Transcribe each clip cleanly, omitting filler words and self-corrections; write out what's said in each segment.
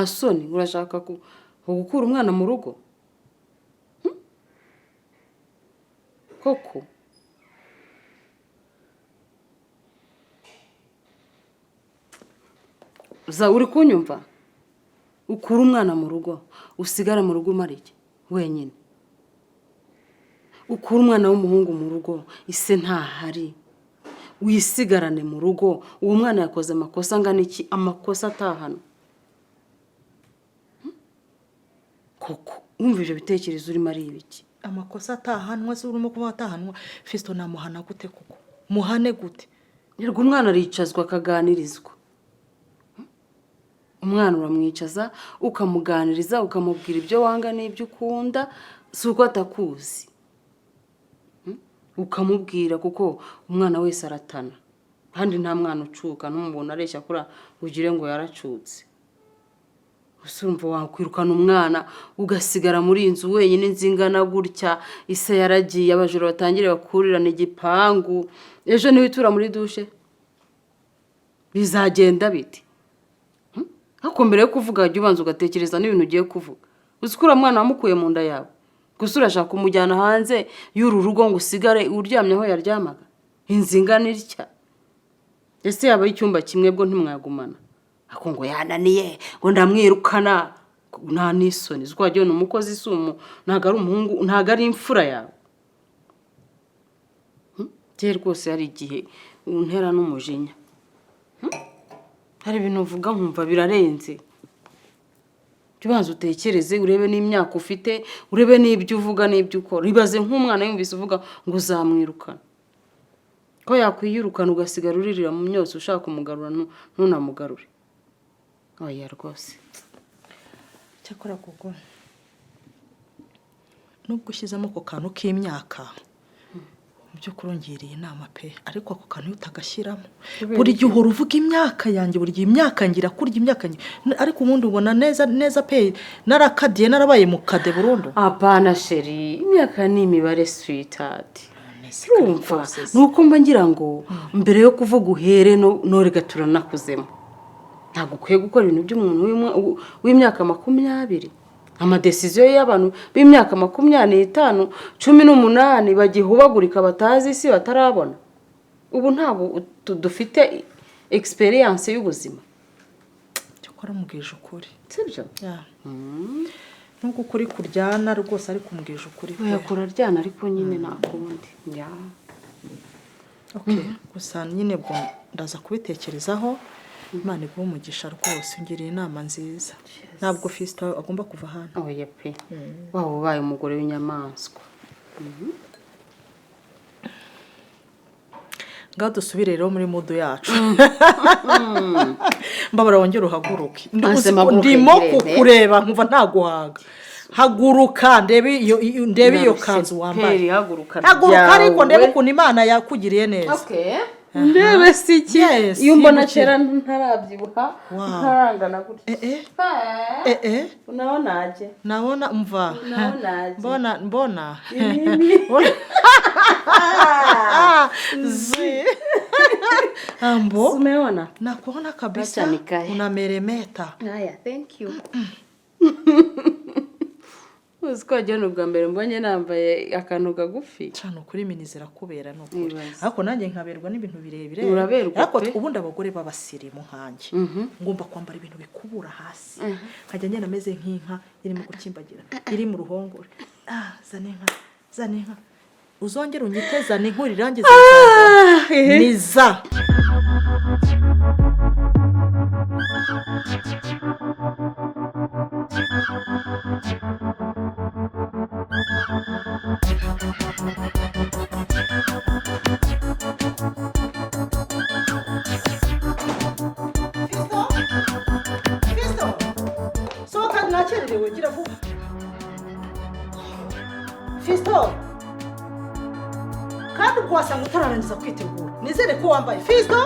nta soni urashaka gukura umwana mu rugo koko uri kunyumva ukura umwana mu rugo usigara mu rugo umara iki wenyine ukura umwana w'umuhungu mu rugo ise ntahari wisigarane mu rugo uwo mwana yakoze amakosa angana iki amakosa atahana koko wumva ibyo bitekerezo urimo ari ibiki amakosa atahanwa se urimo kuba atahanwa Fisto namuhana gute koko muhane gute nirwo umwana aricazwa akaganirizwa umwana uramwicaza ukamuganiriza ukamubwira ibyo wanga n'ibyo ukunda si uko atakuzi ukamubwira kuko umwana wese aratana kandi nta mwana ucuka n'umubona areshya kura ugire ngo yaracutse usumva wakwirukana umwana ugasigara muri inzu wenyine nzingana gutya ise yaragiye abajura batangire bakurirana igipangu ejo niwitura muri dushe bizagenda biti hako mbere yo kuvuga jya ubanza ugatekereza n'ibintu ugiye kuvuga uzikura mwana wamukuye mu nda yawe gusa urashaka kumujyana hanze y'uru rugo ngo usigare uryamye aho yaryamaga inzingana irya ese yaba icyumba kimwe bwo ntimwagumana ako ngo yananiye ngo ndamwirukana nta nisoni zwagiye n'umukozi isumu ntago ari umuhungu ntago ari imfura yawe je rwose hari igihe untera n'umujinya hari ibintu uvuga nkumva birarenze ubanza utekereze urebe n'imyaka ufite urebe n'ibyo uvuga n'ibyo ukora ibaze nk'umwana yumvise uvuga ngo uzamwirukana ko yakwiyirukana ugasigara uririra mu myose ushaka kumugarura ntunamugarure oya rwose cyakora kuko nubwo ushyizemo ko kantu k'imyaka byo kurongiriye inama pe ariko ako kantu utagashyiramo buri gihe uhora uvuga imyaka yanjye buri gihe imyaka ngira kurya imyaka ariko ubundi ubona neza pe narakadiye narabaye mu kade burundu apana sheri imyaka ni imibare sweetheart urumva nuko mba ngira ngo mbere yo kuvuga uhere nore gaturana nakuzemo ntabwo ukwiye gukora ibintu by'umuntu w'imyaka 20 amadecision y'abantu b'imyaka 25 18 bagihubagurika batazi isi batarabona ubu ntabwo dufite experience y'ubuzima cyokora mubwije ukuri sibyo nubwo ukuri kuryana rwose ari kumubwije ukuri oya kuraryana ariko nyine nakundi ya okay gusa nyine bwo ndaza kubitekerezaho Imana iguhe umugisha rwose ngiriye inama nziza ntabwo Fisto agomba kuva hano oya pe waba ubaye umugore w'inyamaswa ngaho dusubire rero muri modo yacu mbabara wongera uhaguruke ndimo kukureba nkumva ntaguhaga haguruka ndebe iyo kanzu wambaye haguruka ariko ndebe ukuntu Imana yakugiriye neza okay ndebe siki iyo mbona cyera ntarabyibuha ntarangana gutya unaonaje naona mva mbona ambo umeona nakuona kabisa unameremeta haya thank you uzikwaje n'ubwa mbere mbonye nambaye akantu kagufi cyane kuri minizira kubera no kuri ariko nanjye nkaberwa n'ibintu birebire ariko ubundi abagore babasirimu nkanje ngomba kwambara ibintu bikubura hasi nkajya nyene ameze nk'inka irimo gukimbagira iri mu ruhongore zane inka uzongera unyiteza n'inkuri rangiza niza Fisto kandi kwasanga utarangiza kwitegura nizere ko wambaye Fisto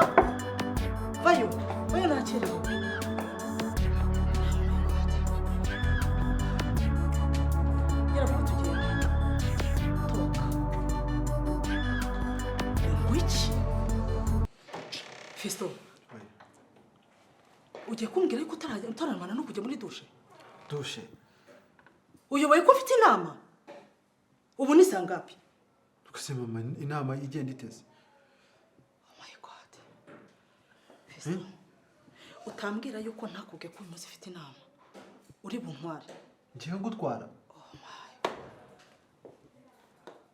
vayo nakerewe yara vuba tugenda toka Fisto ugiye kumbwira yuko utaramana no kujya muri dushe? Dushe Uyoboye ko ufite inama? Ubu ni sangapi? Gusa mama inama igenda iteze. Oh my god. Fisto. Utambwira yuko ntakubwiye ko umunsi ufite inama. Uri buntware. Ngiye ngutwara. Oh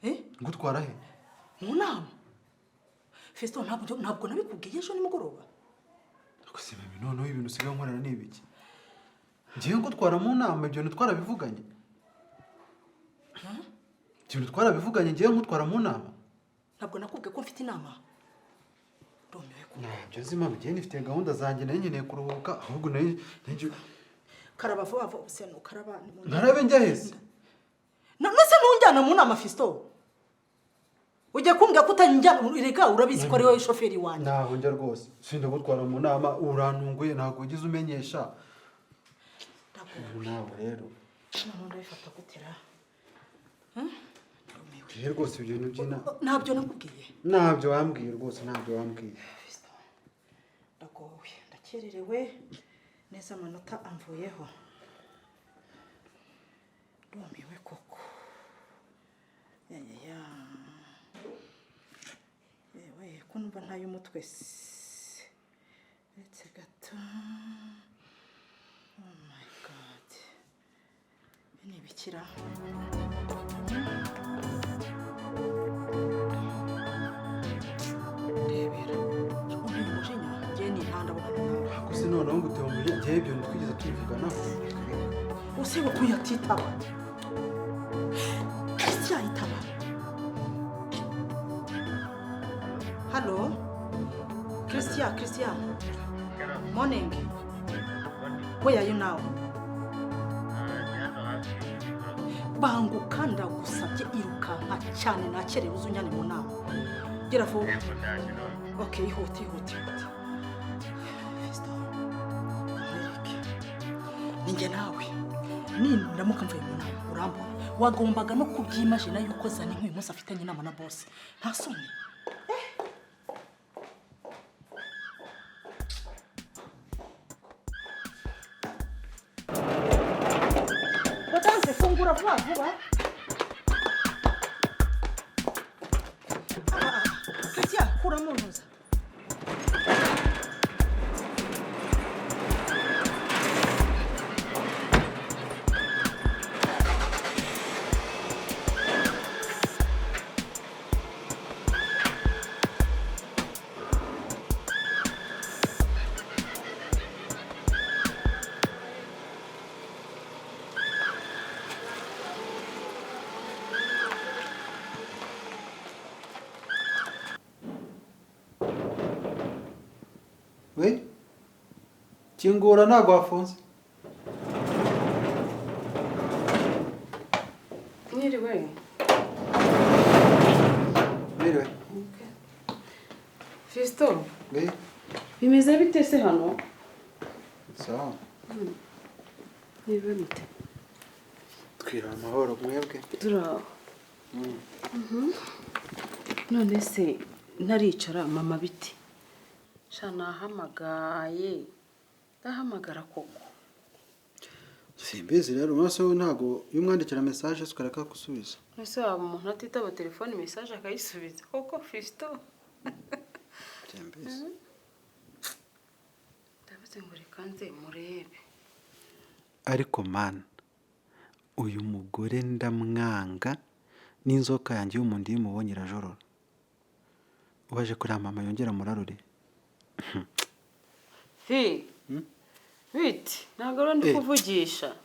my. Ngutwara he? Mu nama. Fisto ntabwo nabikubwiye ejo nimugoroba. Gusa mama noneho ibintu usigaye nkorana n'ibiki? Ngiye ngutwara mu nama ibyo ntitwara bivuganye. Ibyo ntitwara bivuganye ngiye ngutwara mu nama. Ntabwo nakubwiye ko mfite inama. Romewe ko. Nabyo zima bigiye nifite gahunda zanjye nayo nkeneye kuruhuka ahubwo nayo karaba vuba vuba se no karaba ni mu. Narabe njya hese. Nase ntunjyana mu nama Fisto. Ujya kumbwira ko utanjyana ireka urabizi ko ari wowe shoferi wanjye. Ntaho njya rwose. Sinde gutwara mu nama urantunguye ntabwo ugize umenyesha. Nawe rero. None ndabifata gutera. Rero rwose ibyo bintu byina. Ntabyo nakubwiye. Ntabyo wambwiye rwose ntabyo wambwiye. Ndagowe ndakererewe neza amanota amvuyeho. Ndumiwe koko. Ya. Yewe ko numva ntayo umutwe se. Let's gato. Oh my god. Bini bikira. Rebera. Ubundi umujinya ngiye ni ntanda bukana. Gusa noneho nguteye umuri ngiye ibyo ntitwigeze tubivuganaho. Usiba kuyatitaba. Cyayitaba. Hello? Christian. Morning. Where are you now? Banguka ndagusabye irukanka cyane nakerewe uzunyane mu nama. Gera vuba. Okay, ihute. Fisto. Ninjye nawe. Ndamuka mvuye mu nama urambona. Wagombaga no kubyimagina yuko zani nk'uyu munsi afitanye inama na boss. Nta soni. Batanze fungura vuba. Christian, kuramo ntuza. We? Kingura ntabwo wafunze. Mwiriwe. Mwiriwe. Fisto. We? Bimeze bite se hano? Sawa. Nibe bite? Twira amahoro mwebwe. Turaho. None se ntaricara mama biti. Nahamagaye. Ndahamagara koko. Simbizi rero umunsi we ntago iyo umwandikira message ukareka gusubiza. Ese waba umuntu atitaba telefone message akayisubiza koko Fisto. Simbizi. Ndabaze ngo reka nze murebe. Ariko man uyu mugore ndamwanga n'inzoka yanjye y'umundi y'umubonye irajorora. Ubaje kuri mama yongera murarure. Biti ntabwo ndi kuvugisha.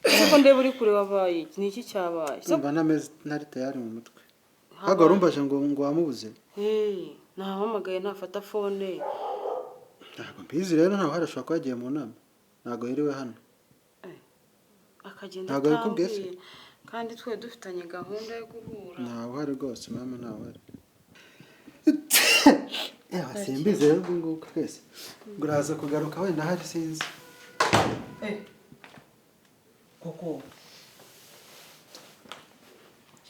Siko ndeba uri kure wabaye ni iki cyabaye? Umva nameze ntari tayari mu mutwe. Haga rumbaje ngo wamubuze. Nahamagaye ntafata phone. Ntabwo mbizi rero ntaho harashobora ko yagiye mu nama. Ntabwo yiriwe hano. Akagenda ntabwo yikubwiye se. Kandi twe dufitanye gahunda yo guhura. Ntaho hari rwose mama ntaho hari. Simbizi rero ngo kwese. Guraza kugaruka wenda hari sinzi. Koko.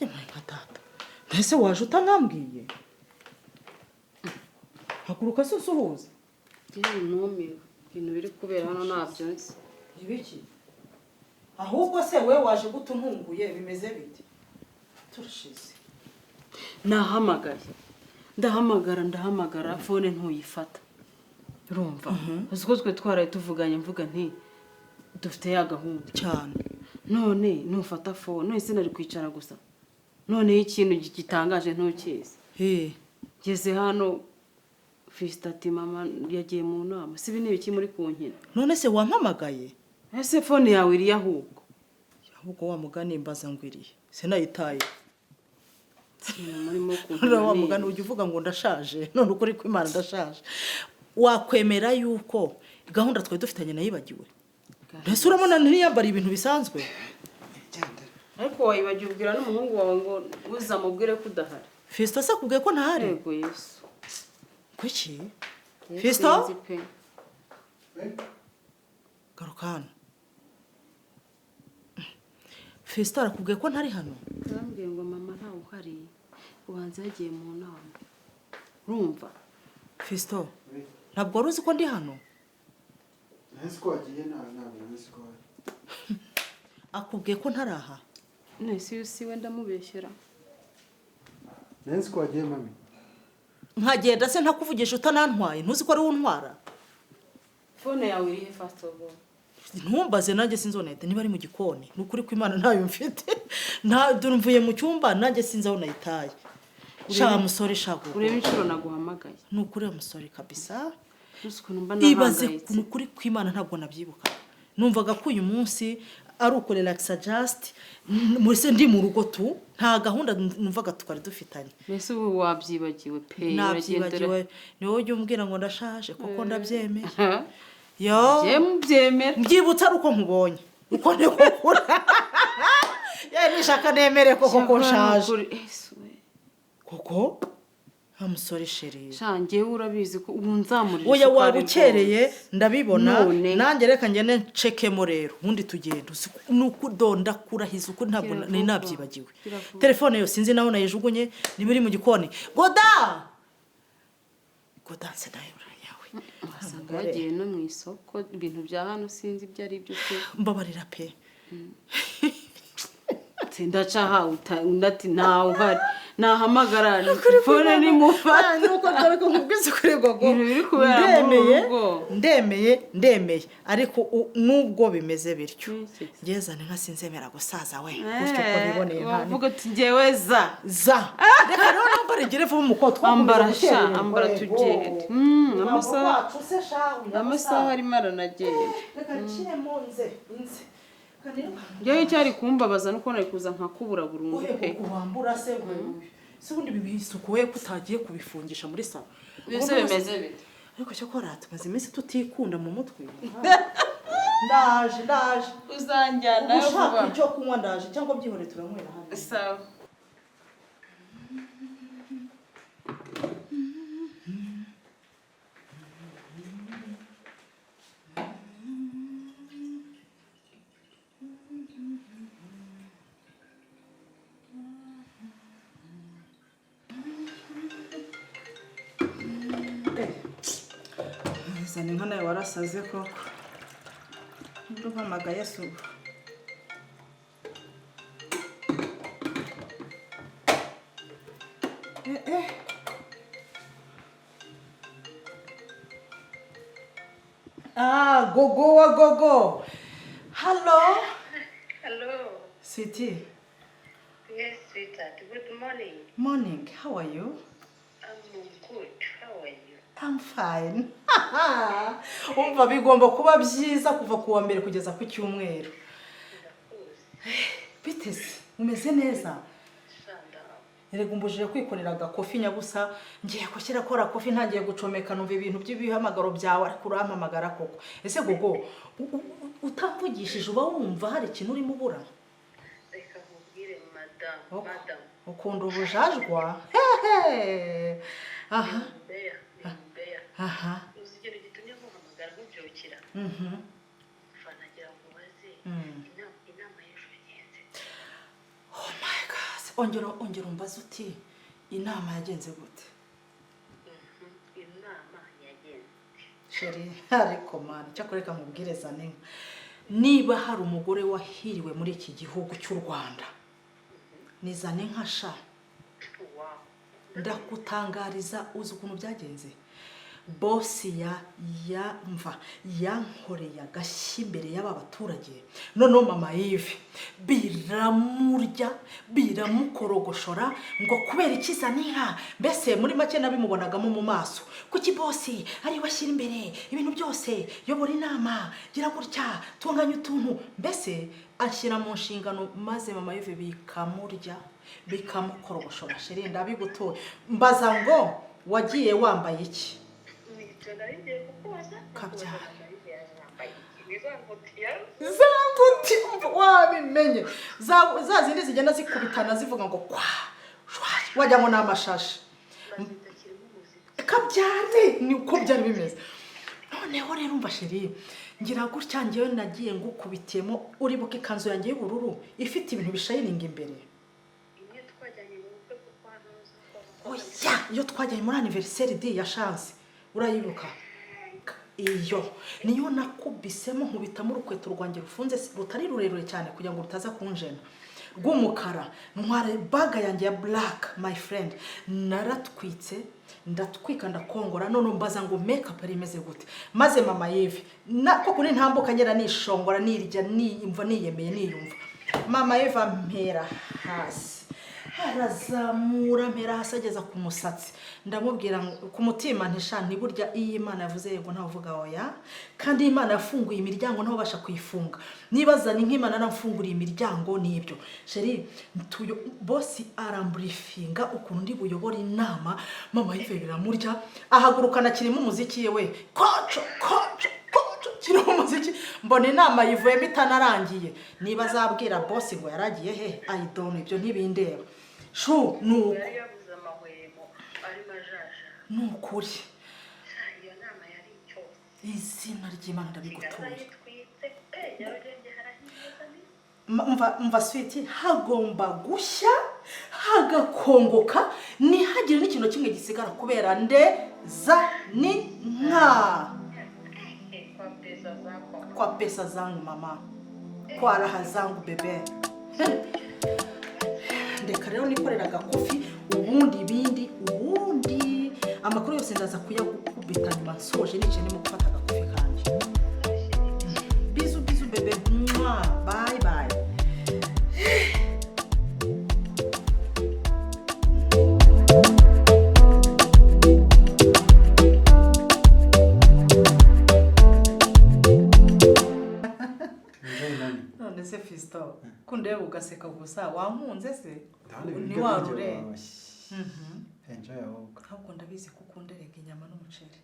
Yemwe katata. Ese waje utangambwiye? Hakuruka se usuhuza. Yewe numiwe. ibintu biri kubera hano ntabyo nzi. ibiki ahubwo se we waje gutuntunguye bimeze bite turashize ndahamagara phone ntuyifata urumva uziko twe twaraye tuvuganye mvuga nti dufite ya gahunda cyane none ntufata phone none se nari kwicara gusa none ikintu gitangaje ntukizi ngeze hano Fistati mama yagiye mu nama sibi n'ibiki muri kunkina none se wampamagaye ese phone yawe iri ahubwo wa mugani mbaza ngwiriye sinayitaye murimo kunkina wa mugani ujye uvuga ngo ndashaje none ukuri kw'Imana ndashaje wakwemera yuko gahunda twe dufitanye nayibagiwe mbese urabona ntiyambara ibintu bisanzwe ariko wayibagiwe ubwira n'umuhungu wawe ngo uzamubwire ko udahari Fisto se kubwiye ko ntahari yego Yesu kuki Fisto garuka hano Fisto arakubwiye ko ntari hano arambwiye ngo mama ntawe uhari ubanza yagiye mu nama urumva Fisto ntabwo wari uzi ko ndi hano nahise ko wagiye ntabwo nahise ko akubwiye ko ntaraha nese yusi wenda mubeshyera nahise ko wagiye mami nkagenda se ntakuvugisha utanantwaye ntuzi ko ari untwara phone yawe iri he first of all ntumbaze nanjye sinzonete niba ari mu gikoni nukuri kw'Imana ntayo mfite nta mvuye mu cyumba nanjye sinzi aho nayitaye sha musore shago urebe inshuro naguhamagaye nukuri musore kabisa rusuko mba ibaze nahangayitse nukuri kw'Imana ntabwo nabyibuka numvaga ko uyu munsi ari uko relaxa just mwese ndi mu rugo tu nta gahunda numvaga twari dufitanye mbese ubu wabyibagiwe pe nabyibagiwe niwe ujye umbwira ngo ndashaje koko ndabyemeye yo byemera mbyibutsa ari uko nkubonye uko ndikukura nishaka nemere koko nshaje koko amusore sheri shangiye urabizi ko ubu nzamurira oya wabukereye ndabibona nanjye reka ngene nshekemo rero ubundi tugenda nukudonda kurahiza uko ntabwo nari nabyibagiwe telefone yo sinzi naho nayijugunye nibiri mu gikoni goda se nayo yawe wasanga yagiye no mu isoko ibintu bya hano sinzi ibyo ari byo pe mbabarira pe ndacaha undati ntawe uhari nahamagara phone ni mufata nuko dore ko nkubwize kuri gogo biri kubera ndemeye ariko nubwo bimeze bityo ngezane nka sinzemera gusaza we gutyo ko biboneye nkane uvuga ati ngewe za reka rero nambare ngire vuba umukotwa ambara tugende amasaha arimo aranagenda reka nshyire mu nze njyewe cyari kumbabaza nuko nari kuza nkakubura burundu pe kuwambura se ubundi bibisukuye kutagiye kubifungisha muri salo bise bimeze bite ariko cyo kora tumaze iminsi tutikunda mu mutwe ndaje uzanjyana yo vuba icyo kunywa ndaje cyangwa byihore turanywera hano sawa zane nka nawe warasaze koko nduhamagaye suba gogo hello sweetie yes sweetheart good morning how are you I'm good how are you I'm fine umva bigomba kuba byiza kuva ku wa mbere kugeza ku cyumweru biteze umeze neza Erega umbujije kwikorera agakofi nyabusa ngiye gushyira kora kofi ntangiye gucomeka numva ibintu by'ibihamagaro byawe ariko urampamagara koko ese gogo utamvugishije uba wumva hari ikintu urimo ubura reka nkubwire madam ukunda ubujajwa aha uzigera gitumye nkuhamagara nkubyukira fanagira ngo baze inama y'ejo yagenze oh my god ongera umbaze uti inama yagenze gute inama yagenze sheri ariko mani cyakora reka mubwireza n'inka niba hari umugore wahiriwe muri iki gihugu cy'u Rwanda nizane nka sha ndakutangariza uzi ukuntu byagenze bosi yankoreye agashyi imbere y'aba baturage noneho mama Yves biramurya biramukorogoshora ngo kubera ikizana inka mbese muri make nabimubonagamo mu maso kuki bosi ari washyira imbere ibintu byose yobora inama gira gutya tunganya utuntu mbese ashyira mu nshingano maze mama Yves bikamurya bikamukorogoshora sheri ndabigutoye mbaza ngo wagiye wambaye iki zanguti wabimenye za zindi zigenda zikubitana zivuga ngo kwa wajya ngo namashashi kabyane ni uko byari bimeze noneho rero umva sheri ngira gutya ngewe nagiye ngukubitiyemo uribuka ikanzu yanjye y'ubururu ifite ibintu bishayininga imbere oya iyo twajyanye muri anniversaire di ya chance urayibuka iyo niyo nakubisemo nkubitamo urukweto rwanjye rufunze rutari rurerure cyane kugira ngo rutaza kunjena rw'umukara ntware baga yanjye ya black my friend naratwitse ndatwika ndakongora none mbaza ngo makeup ari imeze gute maze mama Yves nako kuri ntambuka ngera nishongora nirya nimva niyemeye niyumva mama Yves ampera hasi harazamura mpera hasageza ku musatsi ndamubwira ku mutima ntisha ni burya iyi Imana yavuze yego ntawe uvuga oya kandi Imana yafunguye imiryango ntaho basha kuyifunga nibaza ni nk'Imana namfunguriye imiryango nibyo sheri tuyo bosi arambrifinga ukuntu ndi buyobora inama mama Yves biramurya ahagurukana kirimo umuziki yewe koco kirimo umuziki mbona inama yivuyemo itanarangiye niba azabwira bosi ngo yaragiye he I don't ibyo ntibindeba shu nuko yabuze amahwemo ari majaja nukuri iyo nama yari icyo izina ry'Imana ndabigutuye twite yarogenge harahiye mva sweetie hagomba gushya hagakongoka ntihagire n'ikintu kimwe gisigara kubera ndeza ni nka kwa pesa zangu mama kwa raha zangu bebe ndeka rero nikorera agakofi ubundi amakuru yose ndaza kuyagukubita nyuma nsoje nice ni mu gufata agakofi kanje bizu bebe bye none se Fisto kundeba ugaseka gusa wampunze se ni warure enjoy ahubwo ahubwo ndabizi ko ukunderega inyama n'umuceri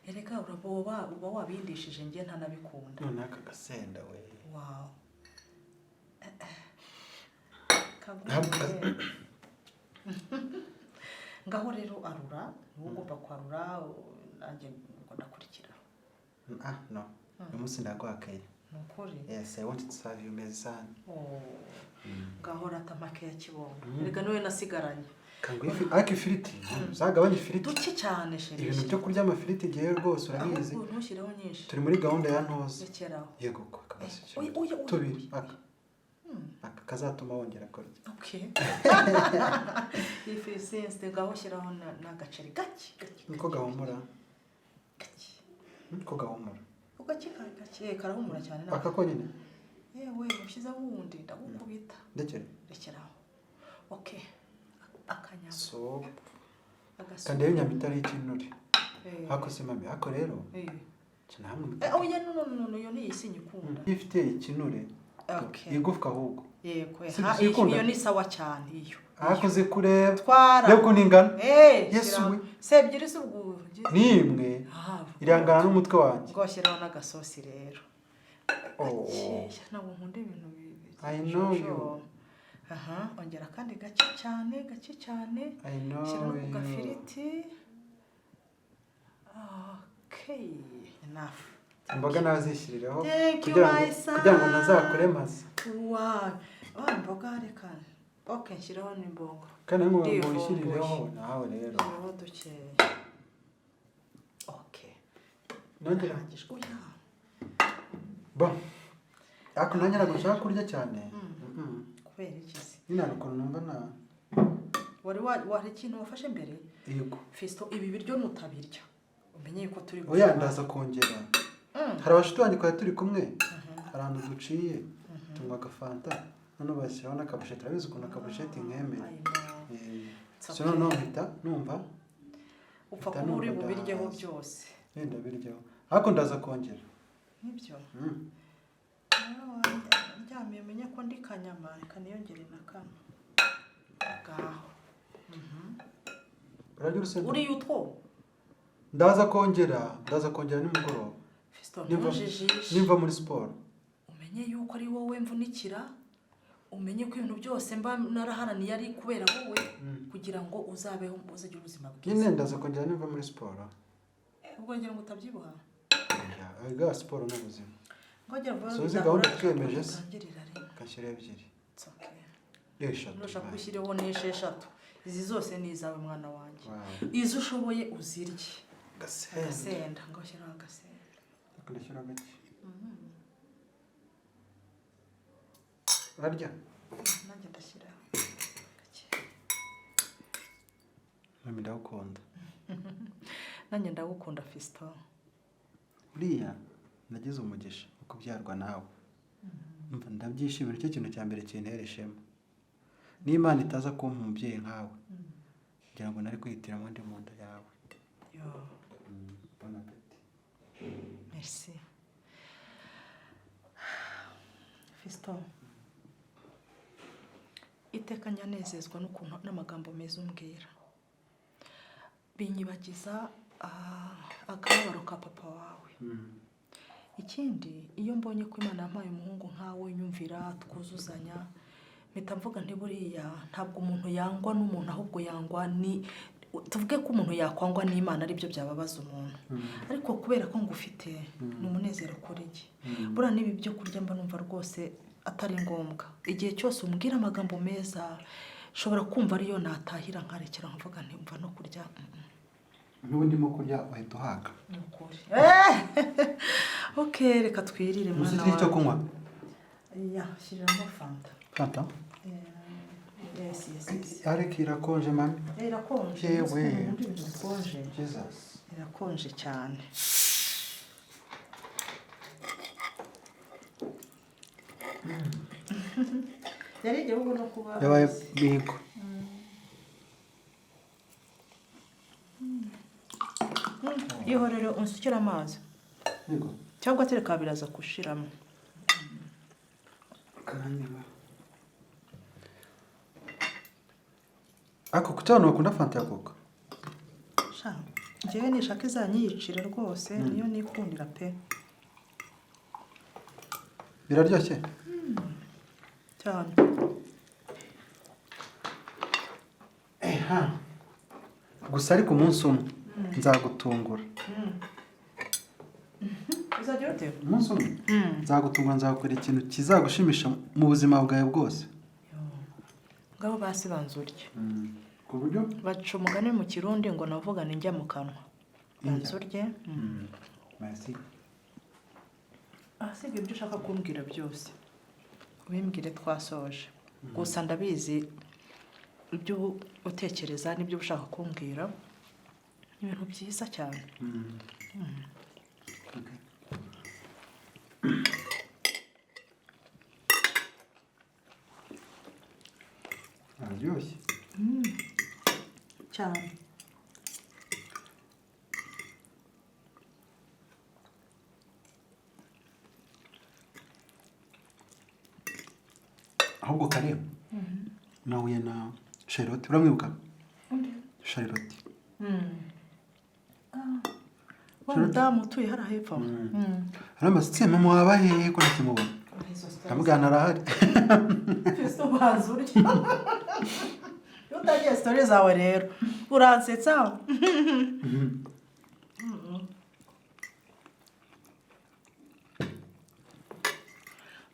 erega uba wabindishije nge ntanabikunda none aka gasenda we wow ngaho rero arura niwo ugomba kwarura nanjye ngo ndakurikira no uyu munsi ndakwakeye nukuri yes I want to serve you mezani ngaho ratamake ya kibongo erega niwe nasigaranye Aki ifiriti zagabanya ifiriti duke cyane sheri ibintu byo kurya amafiriti giye rwose urabizi ntushireho nyinshi turi muri gahunda ya ntoza rekeraho yego ko kabase tubiri aka kazatuma wongera kurya okay if you sense ngaho shyiraho n'agaceri gake niko gahumura niko gahumura ugake karahumura cyane aka ko nyine yewe ushizeho wundi ndagukubita rekeraho okay akanyama so kandi iyo nyama itari ikinure hako se mami hako rero cyane hamwe oya no yo ni isinyikunda ifite ikinure igufwa ahubwo yego iyo ni sawa cyane iyo hakoze kureba twara reko ningana yesu we sebyiri subwo nimwe irangana n'umutwe wanjye ngoshyiraho n'agasosi rero ntabwo nkunda ibintu I know you ongera kandi gake cyane shyiraho ku gafiriti okay enough imboga nazishyiriraho kugira ngo ntazakure maze imboga reka okay nshyiraho n'imboga kandi ngo wishyirireho nawe rero duke okay nanjye urangije oya ba ariko nanjye ntabwo nshaka kurya cyane kubera iki se nyine hari ukuntu numva na wari ikintu wafashe mbere yego Fisto ibi biryo nutabirya umenye yuko turi oya ndaza kongera hari abashuti banjye twari turi kumwe hari ahantu duciye tunywa agafanta noneho bashyiraho n'akabusheti urabizi ukuntu akabusheti nkemera so noneho mpita numva upfa kuba uri bubiryeho byose wenda biryaho ariko ndaza kongera nibyo ndyamiye umenye ko ndi kanyama reka niyongere na kano ngaho urarya urusenda uriye utwo ndaza kongera nimugoroba Fisto ntujijishe nimva muri siporo umenye yuko ari wowe mvunikira umenye ko ibintu byose mba naraharaniye ari kubera wowe kugira ngo uzabeho uzagira ubuzima bwiza nyine ndaza kongera nimva muri siporo ubwo ngira ngo utabyibuha aga siporo n'ubuzima ngojya vuba so uzi gahunda twemeje se gashyira ebyiri eshatu urashaka gushyiraho n'esheshatu izi zose ni izawe mwana wanjye izo ushoboye uzirye gasenda ngoshyiraho agasenda ndashyira gake urarya nanjye ndashyiraho gake mami ndagukunda nanjye ndagukunda Fisto uriya nagize umugisha wo kubyarwa nawe ndabyishimira icyo kintu cya mbere kintera ishema n'Imana itaza kumpa umubyeyi nkawe ngira ngo nari kwihitiramo ndi mu nda yawe bon appétit merci Fisto iteka nyanezezwa n'ukuntu n'amagambo meza umbwira binyibagiza akababaro ka papa wawe ikindi iyo mbonye ko Imana yampaye umuhungu nkawe nyumvira twuzuzanya mpita mvuga nti buriya ntabwo umuntu yangwa n'umuntu ahubwo yangwa ni tuvuge ko umuntu yakwangwa n'Imana aribyo byababaza umuntu ariko kubera ko ngufite ni umunezero kuri njye buriya nibi byo kurya mba numva rwose atari ngombwa igihe cyose umbwira amagambo meza shobora kumva ariyo natahira nkarekera nkavuga nti mva no kurya n'ubu ndimo kurya wahita uhaga okay reka twirire mwana wawe icyo kunywa shyiramo fanta yes ariko irakonje mami irakonje yewe irakonje Jesus irakonje cyane yari igihugu no kuba yabaye bigo ihorere unsukira amazi cyangwa tereka biraza gushiramo ako kucyana bakunda fanta ya coca sha njyewe nishaka izanyiyicira rwose niyo nikundira pe biraryoshye cyane gusa ariko umunsi umwe nzagutungura uzagira ute umunsi umwe nzagutungura nzagukora ikintu kizagushimisha mu buzima bwawe bwose ngabo basi banzurye ku buryo baca umugani mu kirundi ngo navuga ni njya mu kanwa banzurye merci asiga ibyo ushaka kumbwira byose ubimbwire twasoje gusa ndabizi ibyo utekereza n'ibyo ushaka kumbwira ibintu byiza cyane araryoshye cyane ahubwo kare nahuye na Charlotte uramwibuka Charlotte wa mudamu utuye hariya hepfo aramasitse mama waba hehe ko ntakimubona ndamugana arahari Fisto banzurye utagiye story zawe rero uransetsa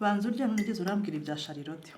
banzurye ntigeze urambwira ibya Charlotte